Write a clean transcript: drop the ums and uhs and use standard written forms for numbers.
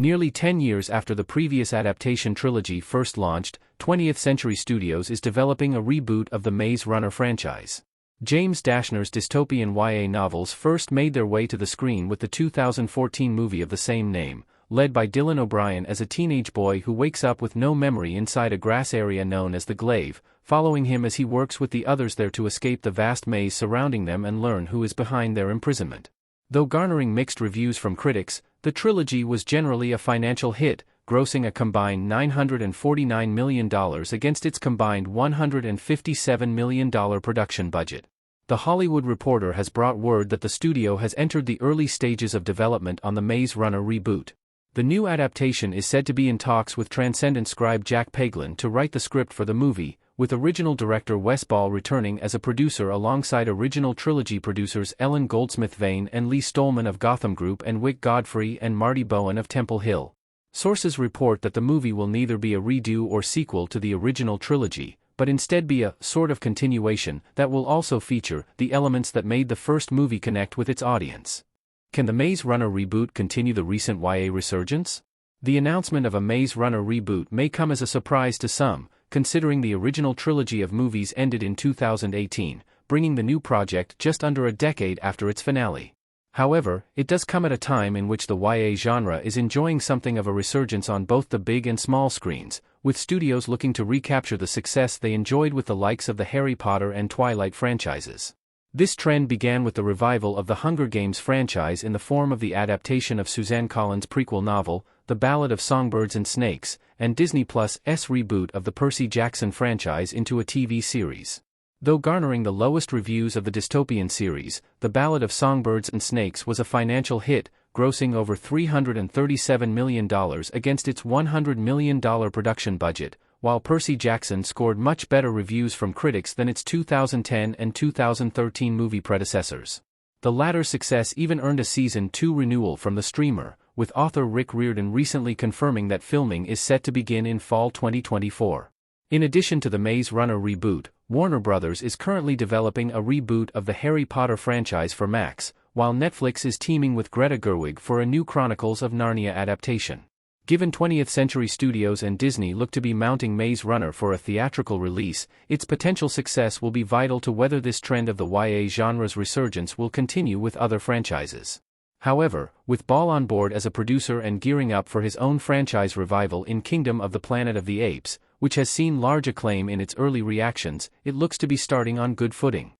Nearly 10 years after the previous adaptation trilogy first launched, 20th Century Studios is developing a reboot of the Maze Runner franchise. James Dashner's dystopian YA novels first made their way to the screen with the 2014 movie of the same name, led by Dylan O'Brien as a teenage boy who wakes up with no memory inside a grass area known as the Glaive, following him as he works with the others there to escape the vast maze surrounding them and learn who is behind their imprisonment. Though garnering mixed reviews from critics, the trilogy was generally a financial hit, grossing a combined $949 million against its combined $157 million production budget. The Hollywood Reporter has brought word that the studio has entered the early stages of development on the Maze Runner reboot. The new adaptation is said to be in talks with Transcendent scribe Jack Paiglin to write the script for the movie, with original director Wes Ball returning as a producer alongside original trilogy producers Ellen Goldsmith-Vane and Lee Stolman of Gotham Group and Wick Godfrey and Marty Bowen of Temple Hill. Sources report that the movie will neither be a redo or sequel to the original trilogy, but instead be a sort of continuation that will also feature the elements that made the first movie connect with its audience. Can the Maze Runner reboot continue the recent YA resurgence? The announcement of a Maze Runner reboot may come as a surprise to some, considering the original trilogy of movies ended in 2018, bringing the new project just under a decade after its finale. However, it does come at a time in which the YA genre is enjoying something of a resurgence on both the big and small screens, with studios looking to recapture the success they enjoyed with the likes of the Harry Potter and Twilight franchises. This trend began with the revival of the Hunger Games franchise in the form of the adaptation of Suzanne Collins' prequel novel, The Ballad of Songbirds and Snakes, and Disney Plus' reboot of the Percy Jackson franchise into a TV series. Though garnering the lowest reviews of the dystopian series, The Ballad of Songbirds and Snakes was a financial hit, grossing over $337 million against its $100 million production budget, while Percy Jackson scored much better reviews from critics than its 2010 and 2013 movie predecessors. The latter's success even earned a Season 2 renewal from the streamer, with author Rick Riordan recently confirming that filming is set to begin in fall 2024. In addition to the Maze Runner reboot, Warner Bros. Is currently developing a reboot of the Harry Potter franchise for Max, while Netflix is teaming with Greta Gerwig for a new Chronicles of Narnia adaptation. Given 20th Century Studios and Disney look to be mounting Maze Runner for a theatrical release, its potential success will be vital to whether this trend of the YA genre's resurgence will continue with other franchises. However, with Ball on board as a producer and gearing up for his own franchise revival in Kingdom of the Planet of the Apes, which has seen large acclaim in its early reactions, it looks to be starting on good footing.